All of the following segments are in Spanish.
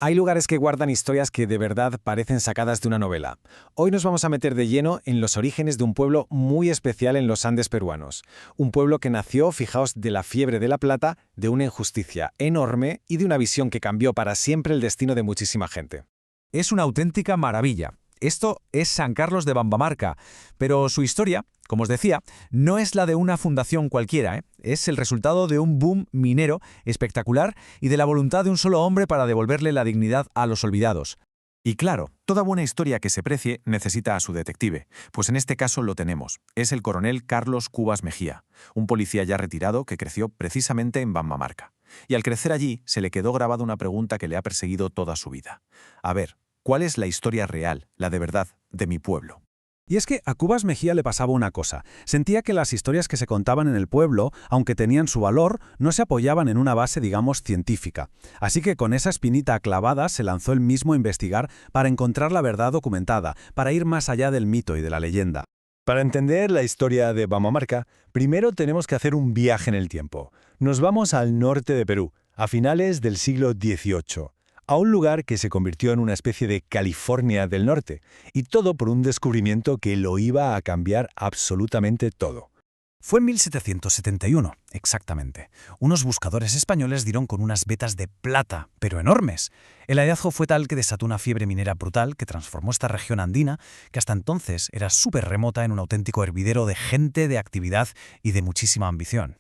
Hay lugares que guardan historias que de verdad parecen sacadas de una novela. Hoy nos vamos a meter de lleno en los orígenes de un pueblo muy especial en los Andes peruanos. Un pueblo que nació, fijaos, de la fiebre de la plata, de una injusticia enorme y de una visión que cambió para siempre el destino de muchísima gente. Es una auténtica maravilla. Esto es San Carlos de Bambamarca, pero su historia, como os decía, no es la de una fundación cualquiera, ¿eh? Es el resultado de un boom minero espectacular y de la voluntad de un solo hombre para devolverle la dignidad a los olvidados. Y claro, toda buena historia que se precie necesita a su detective, pues en este caso lo tenemos. Es el coronel Carlos Cubas Mejía, un policía ya retirado que creció precisamente en Bambamarca. Y al crecer allí se le quedó grabada una pregunta que le ha perseguido toda su vida. A ver, ¿cuál es la historia real, la de verdad, de mi pueblo? Y es que a Cubas Mejía le pasaba una cosa. Sentía que las historias que se contaban en el pueblo, aunque tenían su valor, no se apoyaban en una base, digamos, científica. Así que con esa espinita clavada se lanzó él mismo a investigar para encontrar la verdad documentada, para ir más allá del mito y de la leyenda. Para entender la historia de Bambamarca, primero tenemos que hacer un viaje en el tiempo. Nos vamos al norte de Perú, a finales del siglo XVIII. A un lugar que se convirtió en una especie de California del Norte, y todo por un descubrimiento que lo iba a cambiar absolutamente todo. Fue en 1771, exactamente. Unos buscadores españoles dieron con unas vetas de plata, pero enormes. El hallazgo fue tal que desató una fiebre minera brutal que transformó esta región andina, que hasta entonces era súper remota, en un auténtico hervidero de gente, de actividad y de muchísima ambición.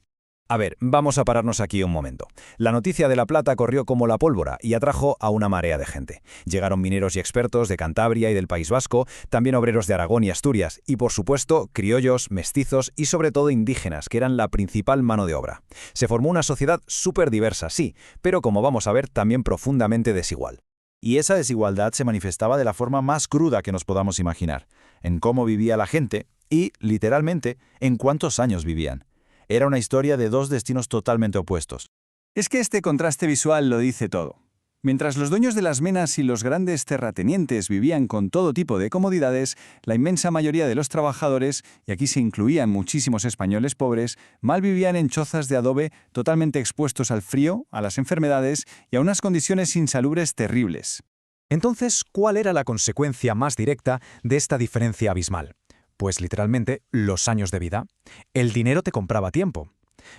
A ver, vamos a pararnos aquí un momento. La noticia de la plata corrió como la pólvora y atrajo a una marea de gente. Llegaron mineros y expertos de Cantabria y del País Vasco, también obreros de Aragón y Asturias, y por supuesto, criollos, mestizos y sobre todo indígenas, que eran la principal mano de obra. Se formó una sociedad súper diversa, sí, pero como vamos a ver, también profundamente desigual. Y esa desigualdad se manifestaba de la forma más cruda que nos podamos imaginar, en cómo vivía la gente y, literalmente, en cuántos años vivían. Era una historia de dos destinos totalmente opuestos. Es que este contraste visual lo dice todo. Mientras los dueños de las minas y los grandes terratenientes vivían con todo tipo de comodidades, la inmensa mayoría de los trabajadores, y aquí se incluían muchísimos españoles pobres, mal vivían en chozas de adobe totalmente expuestos al frío, a las enfermedades y a unas condiciones insalubres terribles. Entonces, ¿cuál era la consecuencia más directa de esta diferencia abismal? Pues literalmente, los años de vida. El dinero te compraba tiempo.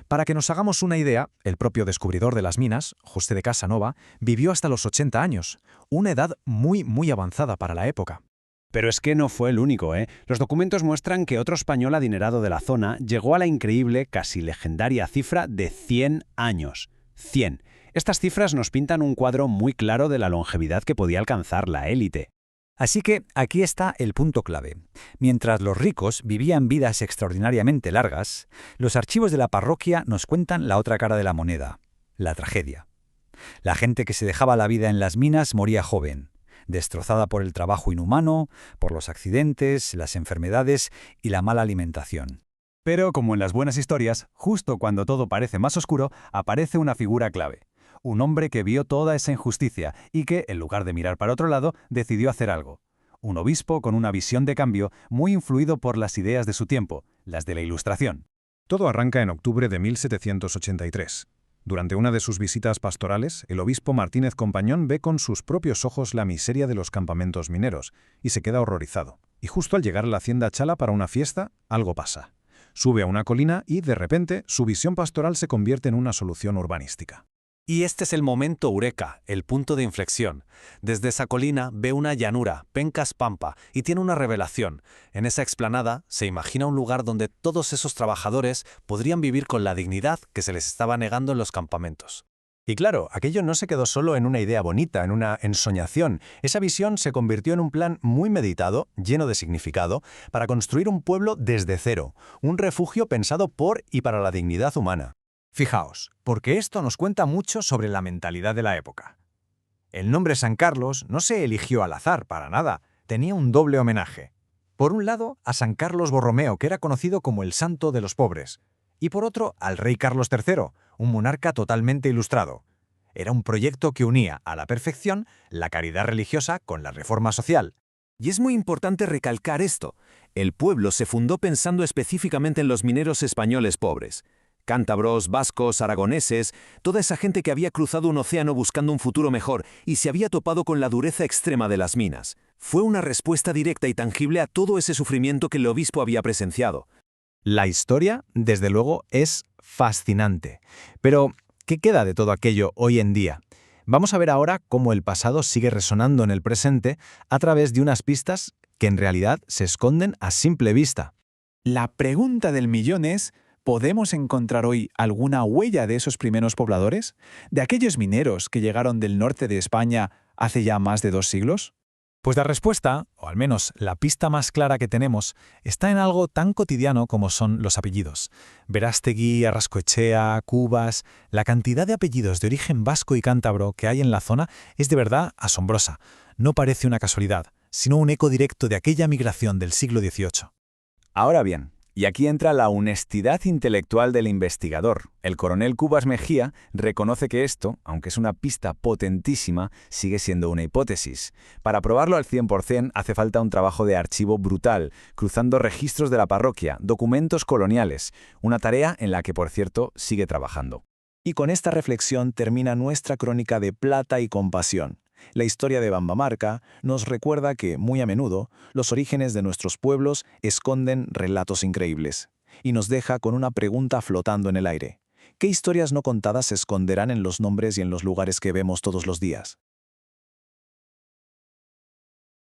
Para que nos hagamos una idea, el propio descubridor de las minas, José de Casanova, vivió hasta los 80 años, una edad muy avanzada para la época. Pero es que no fue el único, ¿eh? Los documentos muestran que otro español adinerado de la zona llegó a la increíble, casi legendaria cifra de 100 años. 100. Estas cifras nos pintan un cuadro muy claro de la longevidad que podía alcanzar la élite. Así que aquí está el punto clave. Mientras los ricos vivían vidas extraordinariamente largas, los archivos de la parroquia nos cuentan la otra cara de la moneda, la tragedia. La gente que se dejaba la vida en las minas moría joven, destrozada por el trabajo inhumano, por los accidentes, las enfermedades y la mala alimentación. Pero, como en las buenas historias, justo cuando todo parece más oscuro, aparece una figura clave. Un hombre que vio toda esa injusticia y que, en lugar de mirar para otro lado, decidió hacer algo. Un obispo con una visión de cambio muy influido por las ideas de su tiempo, las de la Ilustración. Todo arranca en octubre de 1783. Durante una de sus visitas pastorales, el obispo Martínez Compañón ve con sus propios ojos la miseria de los campamentos mineros y se queda horrorizado. Y justo al llegar a la hacienda Chala para una fiesta, algo pasa. Sube a una colina y, de repente, su visión pastoral se convierte en una solución urbanística. Y este es el momento eureka, el punto de inflexión. Desde esa colina ve una llanura, Pencas Pampa, y tiene una revelación. En esa explanada se imagina un lugar donde todos esos trabajadores podrían vivir con la dignidad que se les estaba negando en los campamentos. Y claro, aquello no se quedó solo en una idea bonita, en una ensoñación. Esa visión se convirtió en un plan muy meditado, lleno de significado, para construir un pueblo desde cero, un refugio pensado por y para la dignidad humana. Fijaos, porque esto nos cuenta mucho sobre la mentalidad de la época. El nombre San Carlos no se eligió al azar, para nada. Tenía un doble homenaje. Por un lado, a San Carlos Borromeo, que era conocido como el santo de los pobres, y por otro, al rey Carlos III, un monarca totalmente ilustrado. Era un proyecto que unía a la perfección la caridad religiosa con la reforma social. Y es muy importante recalcar esto. El pueblo se fundó pensando específicamente en los mineros españoles pobres. Cántabros, vascos, aragoneses, toda esa gente que había cruzado un océano buscando un futuro mejor y se había topado con la dureza extrema de las minas. Fue una respuesta directa y tangible a todo ese sufrimiento que el obispo había presenciado. La historia, desde luego, es fascinante. Pero, ¿qué queda de todo aquello hoy en día? Vamos a ver ahora cómo el pasado sigue resonando en el presente a través de unas pistas que en realidad se esconden a simple vista. La pregunta del millón es, ¿podemos encontrar hoy alguna huella de esos primeros pobladores? ¿De aquellos mineros que llegaron del norte de España hace ya más de 2 siglos? Pues la respuesta, o al menos la pista más clara que tenemos, está en algo tan cotidiano como son los apellidos. Verástegui, Arrascoechea, Cubas, la cantidad de apellidos de origen vasco y cántabro que hay en la zona es de verdad asombrosa. No parece una casualidad, sino un eco directo de aquella migración del siglo XVIII. Ahora bien, y aquí entra la honestidad intelectual del investigador. El coronel Cubas Mejía reconoce que esto, aunque es una pista potentísima, sigue siendo una hipótesis. Para probarlo al 100% hace falta un trabajo de archivo brutal, cruzando registros de la parroquia, documentos coloniales, una tarea en la que, por cierto, sigue trabajando. Y con esta reflexión termina nuestra crónica de plata y compasión. La historia de Bambamarca nos recuerda que, muy a menudo, los orígenes de nuestros pueblos esconden relatos increíbles, y nos deja con una pregunta flotando en el aire. ¿Qué historias no contadas se esconderán en los nombres y en los lugares que vemos todos los días?